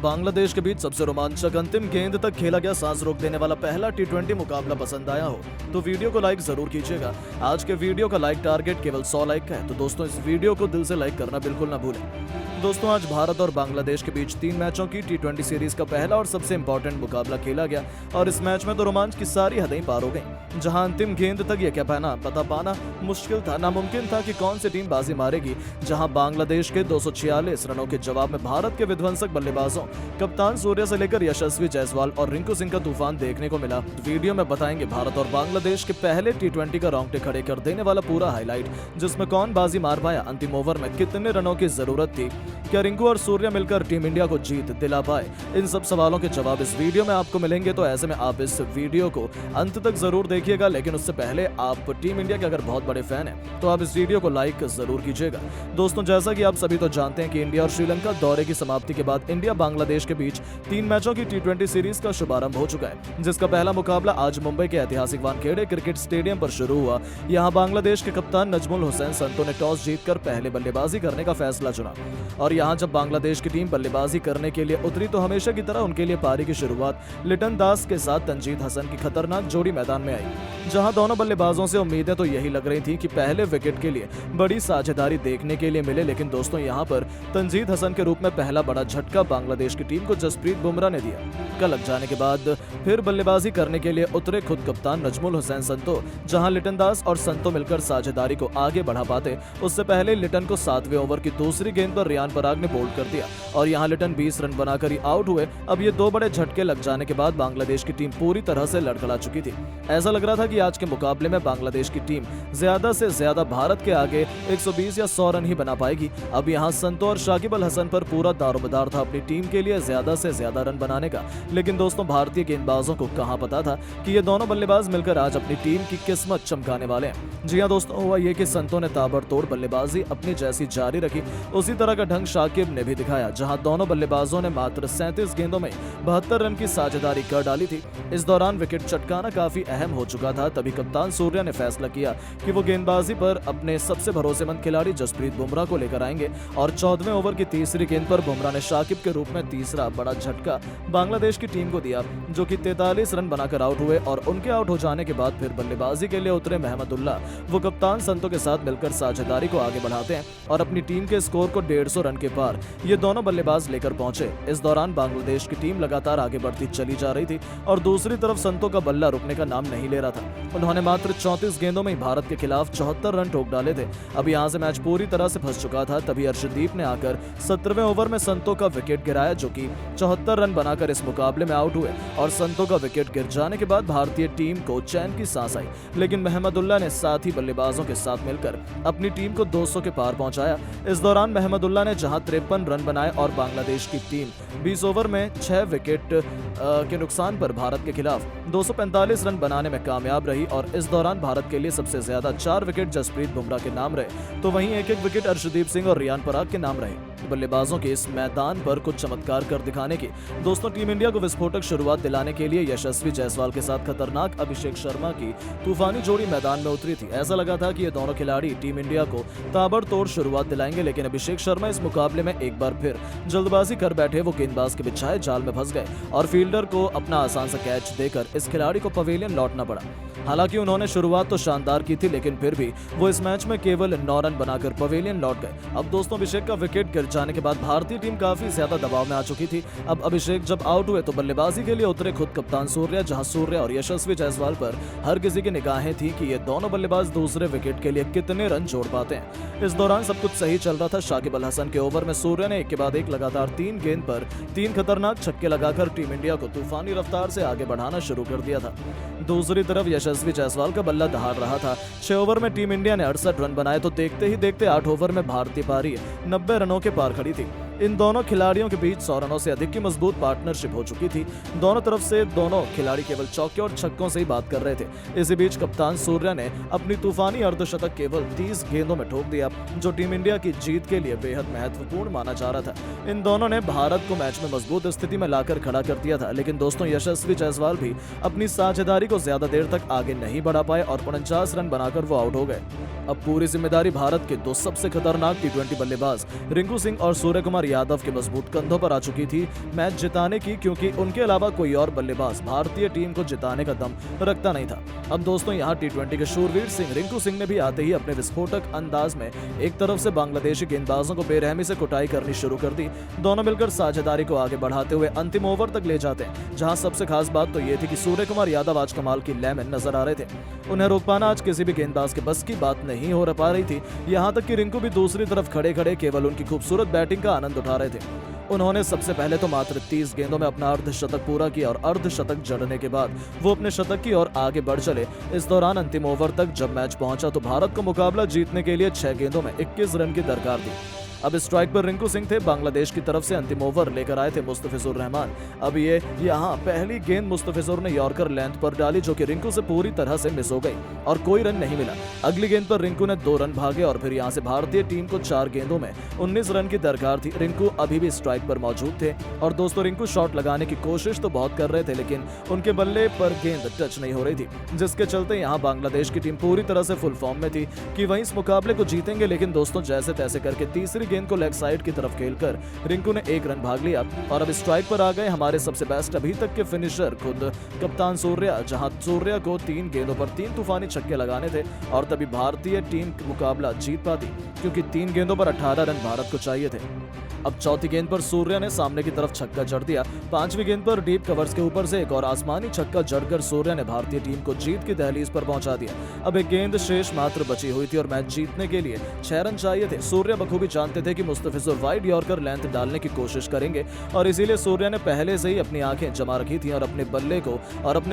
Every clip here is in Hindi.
बांग्लादेश के बीच सबसे रोमांचक अंतिम गेंद तक खेला गया सांस रोक देने वाला पहला टी20 मुकाबला पसंद आया हो तो वीडियो को लाइक जरूर कीजिएगा। आज के वीडियो का लाइक टारगेट केवल 100 लाइक का है, तो दोस्तों इस वीडियो को दिल से लाइक करना बिल्कुल ना भूलें। दोस्तों आज भारत और बांग्लादेश के बीच 3 मैचों की टी20 सीरीज का पहला और सबसे इंपॉर्टेंट मुकाबला खेला गया और इस मैच में तो रोमांच की सारी हदें पार हो गईं। जहां अंतिम गेंद तक ये क्या पता पाना मुश्किल था, नामुमकिन था कि कौन सी टीम बाजी मारेगी। जहां बांग्लादेश के 246 रनों के जवाब में भारत के विध्वंसक बल्लेबाजों कप्तान सूर्या से लेकर यशस्वी जायसवाल और रिंकू सिंह का तूफान देखने को मिला। वीडियो में बताएंगे भारत और बांग्लादेश के पहले टी20 का रोंगटे खड़े कर देने वाला पूरा हाईलाइट, जिसमें कौन बाजी मार पाया, अंतिम ओवर में कितने रनों की जरूरत थी, क्या रिंकू और सूर्या मिलकर टीम इंडिया को जीत दिला पाए। इन सब सवालों के जवाब इस वीडियो में आपको मिलेंगे, तो ऐसे में आप इस वीडियो को अंत तक जरूर देखिएगा। लेकिन उससे पहले आप टीम इंडिया के अगर बहुत बड़े फैन हैं तो आप इस वीडियो को लाइक जरूर कीजिएगा। दोस्तों जैसा कि आप सभी तो जानते हैं कि इंडिया और श्रीलंका दौरे की समाप्ति के बाद इंडिया बांग्लादेश के बीच 3 मैचों की टी20 सीरीज का शुभारंभ हो चुका है, जिसका पहला मुकाबला आज मुंबई के ऐतिहासिक वानखेड़े क्रिकेट स्टेडियम पर शुरू हुआ। यहां बांग्लादेश के कप्तान नजमुल हुसैन संतो ने टॉस जीतकर पहले बल्लेबाजी करने का फैसला चुना और यहां जब बांग्लादेश की टीम बल्लेबाजी करने के लिए उतरी तो हमेशा की तरह उनके लिए पारी की शुरुआत लिटन दास के साथ तंजीद हसन की खतरनाक जोड़ी मैदान में आई। जहां दोनों बल्लेबाजों से उम्मीदें तो यही लग रही थी कि पहले विकेट के लिए बड़ी साझेदारी देखने के लिए मिले, लेकिन दोस्तों यहां पर तंजीद हसन के रूप में पहला बड़ा झटका बांग्लादेश की टीम को जसप्रीत बुमराह ने दिया। का लग जाने के बाद फिर बल्लेबाजी करने के लिए उतरे खुद कप्तान नजमुल हुसैन संतो। जहां लिटन दास और संतो मिलकर साझेदारी को आगे बढ़ा पाते, उससे पहले लिटन को 7वें ओवर की दूसरी गेंद पर रियान पराग ने बोल्ड कर दिया और यहां लिटन 20 रन बनाकर ही आउट हुए। अब ये 2 बड़े झटके लग जाने के बाद बांग्लादेश की टीम पूरी तरह से लड़खड़ा चुकी थी। ऐसा लग रहा था कि आज के मुकाबले में बांग्लादेश की टीम ज्यादा से ज्यादा भारत के आगे 120 या 100 रन ही बना पाएगी। अब यहां संतो और शाकिब अल हसन पर पूरा दारोमदार था अपनी टीम के लिए ज्यादा से ज्यादा रन बनाने का। लेकिन दोस्तों भारतीय गेंदबाजों को कहां पता था कि ये दोनों बल्लेबाज मिलकर आज अपनी टीम की किस्मत चमकाने वाले हैं। जी हां दोस्तों, हुआ ये कि संतो ने ताबड़तोड़ बल्लेबाजी अपनी जैसी जारी रखी, उसी तरह का ढंग शाकिब ने भी दिखाया। जहां दोनों बल्लेबाजों ने मात्र 37 गेंदों में 72 रन की साझेदारी कर डाली थी। इस दौरान विकेट चटकाना काफी अहम हो चुका था, तभी कप्तान सूर्या ने फैसला किया कि वो गेंदबाजी पर अपने सबसे भरोसेमंद खिलाड़ी जसप्रीत बुमराह को लेकर आएंगे और 14वें ओवर की तीसरी गेंद पर बुमराह ने शाकिब के रूप में तीसरा बड़ा झटका बांग्लादेश की टीम को दिया, जो कि 43 रन बनाकर आउट हुए। और उनके आउट हो जाने के बाद फिर बल्लेबाजी के लिए उतरे महमदुल्लाह। वो कप्तान संतो के साथ मिलकर साझेदारी को आगे बढ़ाते हैं और अपनी टीम के स्कोर को 150 रन के पार ये दोनों बल्लेबाज लेकर पहुंचे। इस दौरान बांग्लादेश की टीम लगातार आगे बढ़ती चली जा रही थी और दूसरी तरफ संतो का बल्ला रुकने का नाम नहीं ले रहा था। उन्होंने मात्र 34 गेंदों में भारत के खिलाफ 74 रन ठोक डाले थे। अब यहां से मैच पूरी तरह से फंस चुका था, तभी अर्शदीप ने आकर 17वें ओवर में संतो का विकेट गिराया, जो कि 74 रन बनाकर इस मुकाबले में आउट हुए। और संतो का विकेट गिर जाने के बाद भारतीय टीम को चैन की सांस आई, लेकिन महमदुल्लाह ने साथी बल्लेबाजों के साथ मिलकर अपनी टीम को 200 के पार पहुंचाया। इस दौरान महमदुल्लाह ने जहां 53 रन बनाए और बांग्लादेश की टीम 20 ओवर में 6 विकेट के नुकसान पर भारत के खिलाफ 245 रन बनाने में कामयाब रही। और इस दौरान भारत के लिए सबसे ज्यादा 4 विकेट जसप्रीत बुमराह के नाम रहे, तो वहीं 1-1 विकेट अर्शदीप सिंह और रियान पराग के नाम रहे। बल्लेबाजों के इस मैदान पर कुछ चमत्कार कर दिखाने की दोस्तों टीम इंडिया को विस्फोटक शुरुआत दिलाने के लिए यशस्वी जायसवाल के साथ खतरनाक अभिषेक शर्मा की तूफानी जोड़ी मैदान में उतरी थी। ऐसा लगा था कि ये दोनों खिलाड़ी टीम इंडिया को ताबड़तोड़ शुरुआत दिलाएंगे, लेकिन अभिषेक शर्मा इस मुकाबले में एक बार फिर जल्दबाजी कर बैठे। वो गेंदबाज के बिछाए जाल में फंस गए और फील्डर को अपना आसान सा कैच देकर इस खिलाड़ी को पवेलियन लौटना पड़ा। हालांकि उन्होंने शुरुआत तो शानदार की थी, लेकिन फिर भी वो इस मैच में केवल 9 रन बनाकर पवेलियन लौट गए। अब दोस्तों अभिषेक का विकेट गिर जाने के बाद भारतीय टीम काफी ज्यादा दबाव में आ चुकी थी। अब अभिषेक जब आउट हुए तो बल्लेबाजी के लिए उतरे खुद कप्तान सूर्या। जहां सूर्या और यशस्वी जायसवाल पर हर किसी की निगाहें थी कि ये दोनों बल्लेबाज दूसरे विकेट के लिए कितने रन जोड़ पाते हैं। इस दौरान सब कुछ सही चल रहा था। शाकिब अल हसन के ओवर में सूर्या ने एक के बाद एक लगातार 3 गेंद पर 3 खतरनाक छक्के लगाकर टीम इंडिया को तूफानी रफ्तार से आगे बढ़ाना शुरू कर दिया था। दूसरी तरफ यशस्वी जायसवाल का बल्ला दहाड़ रहा था। 6 ओवर में टीम इंडिया ने 68 रन बनाए, तो देखते ही देखते 8 ओवर में भारतीय पारी 90 रनों के पार खड़ी थी। इन दोनों खिलाड़ियों के बीच 100 रनों से अधिक की मजबूत पार्टनरशिप हो चुकी थी। दोनों तरफ से दोनों खिलाड़ी केवल चौके और छक्कों से ही बात कर रहे थे। इसी बीच कप्तान सूर्या ने अपनी तूफानी अर्धशतक केवल 30 गेंदों में ठोक दिया, जो टीम इंडिया की जीत के लिए बेहद महत्वपूर्ण माना जा रहा था। इन दोनों ने भारत को मैच में मजबूत स्थिति में लाकर खड़ा कर दिया था, लेकिन दोस्तों यशस्वी जायसवाल भी अपनी साझेदारी को ज्यादा देर तक आगे नहीं बढ़ा पाए और 49 रन बनाकर वो आउट हो गए। अब पूरी जिम्मेदारी भारत के 2 सबसे खतरनाक टी20 बल्लेबाज रिंकू सिंह और सूर्य कुमार यादव के मजबूत कंधों पर आ चुकी थी मैच जिताने की, क्योंकि उनके अलावा कोई और बल्लेबाज भारतीय टीम को जिताने का दम रखता नहीं था। अब दोस्तों यहाँ टी20 के शूरवीर सिंह रिंकू सिंह ने भी आते ही अपने विस्फोटक अंदाज में एक तरफ से बांग्लादेशी गेंदबाजों को बेरहमी से कुटाई करनी शुरू कर दी। दोनों मिलकर साझेदारी को आगे बढ़ाते हुए अंतिम ओवर तक ले जाते हैं, जहां सबसे खास बात तो ये थी कि सूर्य कुमार यादव आज कमाल की लय में नजर आ रहे थे। उन्हें रोक पाना आज किसी भी गेंदबाज के बस की बात नहीं हो पा रही थी। यहाँ तक कि रिंकू भी दूसरी तरफ खड़े खड़े केवल उनकी खूबसूरत बैटिंग का आनंद उठा रहे थे। उन्होंने सबसे पहले तो मात्र 30 गेंदों में अपना अर्धशतक पूरा किया और अर्धशतक जड़ने के बाद वो अपने शतक की ओर आगे बढ़ चले। इस दौरान अंतिम ओवर तक जब मैच पहुंचा तो भारत को मुकाबला जीतने के लिए 6 गेंदों में 21 रन की दरकार थी। अब स्ट्राइक पर रिंकू सिंह थे। बांग्लादेश की तरफ से अंतिम ओवर लेकर आए थे मुस्तफिजुर रहमान। अब ये यहाँ पहली गेंद मुस्तफिजुर ने यॉर्कर लेंथ पर डाली, जो कि रिंकू से पूरी तरह से मिस हो गई और कोई रन नहीं मिला। अगली गेंद पर रिंकू ने 2 रन भागे और फिर यहाँ से भारतीय टीम को 4 गेंदों में 19 रन की दरकार थी। रिंकू अभी भी स्ट्राइक पर मौजूद थे और दोस्तों रिंकू शॉट लगाने की कोशिश तो बहुत कर रहे थे, लेकिन उनके बल्ले पर गेंद टच नहीं हो रही थी, जिसके चलते यहाँ बांग्लादेश की टीम पूरी तरह से फुल फॉर्म में थी कि वहीं इस मुकाबले को जीतेंगे। लेकिन दोस्तों जैसे तैसे करके तीसरी गेंद को लेग साइड की तरफ खेलकर रिंकू ने 1 रन भाग लिया और अब स्ट्राइक पर आ गए हमारे सबसे बेस्ट अभी तक के फिनिशर खुद कप्तान सूर्या, जहां सूर्या को 3 गेंदों पर 3 तूफानी छक्के लगाने थे और तभी भारतीय टीम मुकाबला जीत पाती, क्योंकि 3 गेंदों पर 18 रन भारत को चाहिए थे। अब चौथी गेंद पर सूर्या ने सामने की तरफ छक्का जड़ दिया। 5वीं गेंद पर डीप कवर्स के ऊपर से एक और आसमानी छक्का जड़कर सूर्या ने भारतीय टीम को जीत की दहलीज पर पहुंचा दिया। अब एक गेंद शेष मात्र बची हुई थी और मैच जीतने के लिए 6 रन चाहिए थे। सूर्या बखूबी जानते थे कि मुस्तफिजुर वाइड यॉर्कर लेंथ डालने की कोशिश करेंगे और इसीलिए सूर्या ने पहले से ही अपनी आंखें जमा रखी थी और अपने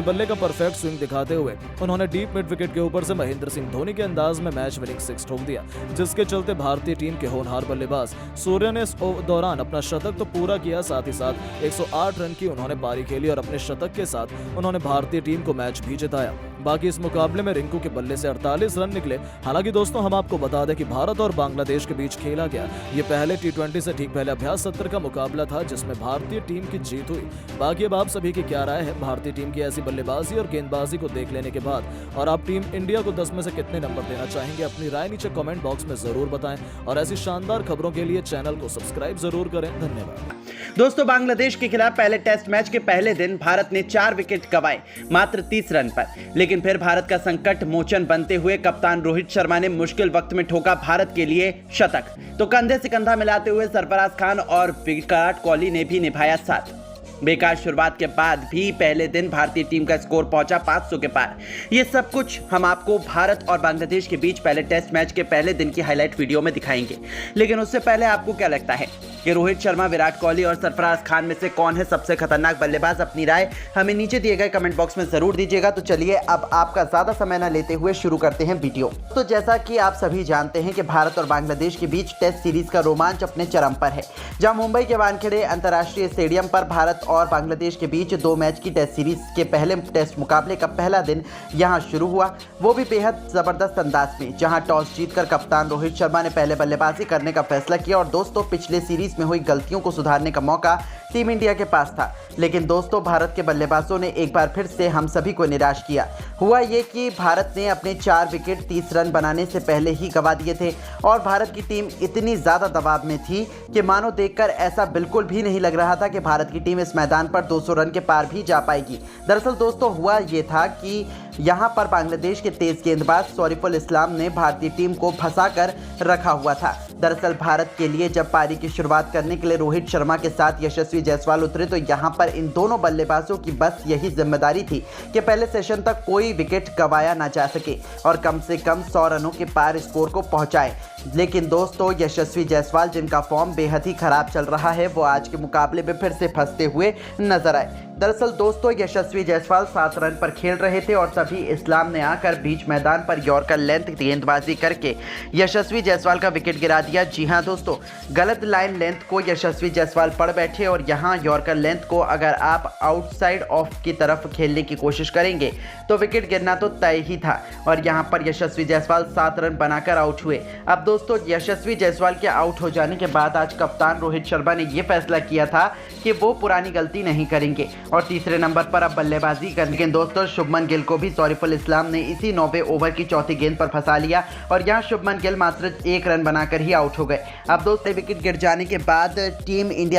बल्ले का परफेक्ट स्विंग दिखाते हुए उन्होंने डीप मिड विकेट के ऊपर से महेंद्र सिंह धोनी के अंदाज में मैच विनिंग 6 ठोक दिया, जिसके चलते भारतीय टीम के होनहार बल्लेबाज सूर्या ने दौरान अपना शतक तो पूरा किया, साथ ही साथ 108 रन की उन्होंने पारी खेली और अपने शतक के साथ उन्होंने भारतीय टीम को मैच भी जिताया। बाकी इस मुकाबले में रिंकू के बल्ले से 48 रन निकले। हालांकि दोस्तों हम आपको बता दें कि भारत और बांग्लादेश के बीच खेला गया ये पहले टी20 से ठीक पहले अभ्यास सत्र का मुकाबला था, जिसमें भारतीय टीम की जीत हुई। बाकी अब आप सभी की क्या राय है भारतीय टीम की ऐसी बल्लेबाजी और गेंदबाजी को देख लेने के बाद, और आप टीम इंडिया को 10 में से कितने नंबर देना चाहेंगे? अपनी राय नीचे कमेंट बॉक्स में जरूर बताएं और ऐसी शानदार खबरों के लिए चैनल को सब्सक्राइब जरूर करें। धन्यवाद। दोस्तों बांग्लादेश के खिलाफ पहले टेस्ट मैच के पहले दिन भारत ने 4 विकेट गंवाए मात्र 30 रन पर, लेकिन फिर भारत का संकट मोचन बनते हुए कप्तान रोहित शर्मा ने मुश्किल वक्त में ठोका भारत के लिए शतक। तो कंधे से कंधा मिलाते हुए सरफराज खान और विराट कोहली ने भी निभाया साथ। बेकार शुरुआत के बाद भी पहले दिन भारतीय टीम का स्कोर पहुंचा 500 के पार। ये सब कुछ हम आपको भारत और बांग्लादेश के बीच पहले टेस्ट मैच के पहले दिन की हाईलाइट वीडियो में दिखाएंगे। लेकिन उससे पहले आपको क्या लगता है कि रोहित शर्मा, विराट कोहली और सरफराज खान में से कौन है सबसे खतरनाक बल्लेबाज? अपनी राय हमें नीचे दिए गए कमेंट बॉक्स में जरूर दीजिएगा। तो चलिए अब आपका ज्यादा समय न लेते हुए शुरू करते हैं वीडियो। तो जैसा कि आप सभी जानते हैं कि भारत और बांग्लादेश के बीच टेस्ट सीरीज का रोमांच अपने चरम पर है, जहां मुंबई के वानखेड़े अंतर्राष्ट्रीय स्टेडियम पर भारत और बांग्लादेश के बीच 2 मैच की टेस्ट सीरीज के पहले टेस्ट मुकाबले का पहला दिन यहां शुरू हुआ, वो भी बेहद जबरदस्त अंदाज में, जहां टॉस जीतकर कप्तान रोहित शर्मा ने पहले बल्लेबाजी करने का फैसला किया। और दोस्तों पिछले सीरीज में हुई गलतियों को सुधारने का मौका टीम इंडिया के पास था, लेकिन दोस्तों भारत के बल्लेबाजों ने एक बार फिर से हम सभी को निराश किया। हुआ ये कि भारत ने अपने 4 विकेट 30 रन बनाने से पहले ही गंवा दिए थे और भारत की टीम इतनी ज़्यादा दबाव में थी कि मानो देखकर ऐसा बिल्कुल भी नहीं लग रहा था कि भारत की टीम इस मैदान पर 200 रन के पार भी जा पाएगी। दरअसल दोस्तों हुआ ये था कि यहाँ पर बांग्लादेश के तेज गेंदबाज शरीफुल इस्लाम ने भारतीय टीम को फंसा कर रखा हुआ था। दरअसल भारत के लिए जब पारी की शुरुआत करने के लिए रोहित शर्मा के साथ यशस्वी जायसवाल उतरे तो यहाँ पर इन दोनों बल्लेबाजों की बस यही जिम्मेदारी थी कि पहले सेशन तक कोई विकेट गंवाया ना जा सके और कम से कम 100 रनों के पार स्कोर को पहुंचाए। लेकिन दोस्तों यशस्वी जायसवाल, जिनका फॉर्म बेहद ही खराब चल रहा है, वो आज के मुकाबले में फिर से फंसते हुए नजर आए। दरअसल दोस्तों यशस्वी जायसवाल 7 रन पर खेल रहे थे और तभी इस्लाम ने आकर बीच मैदान पर यॉर्कर लेंथ गेंदबाजी करके यशस्वी जायसवाल का विकेट गिरा दिया। जी हां दोस्तों, गलत लाइन लेंथ को यशस्वी जायसवाल पढ़ बैठे और यहां यॉर्कर लेंथ को अगर आप आउटसाइड ऑफ की तरफ खेलने की कोशिश करेंगे तो विकेट गिरना तो तय ही था और यहां पर यशस्वी जायसवाल 7 रन बनाकर आउट हुए। अब दोस्तों यशस्वी जायसवाल के आउट हो जाने के बाद आज कप्तान रोहित शर्मा ने यह फैसला किया था कि वो पुरानी गलती नहीं करेंगे और तीसरे नंबर पर अब बल्लेबाजी कर। लेकिन दोस्तों शुभमन गिल को भी सौरीफुल इस्लाम ने इसी 9वें ओवर की चौथी गेंद पर फंसा लिया और यहां शुभमन गिल मात्र 1 रन बनाकर ही आउट हो गए। अब दोस्तों विकेट गिर जाने के बाद टीम इंडिया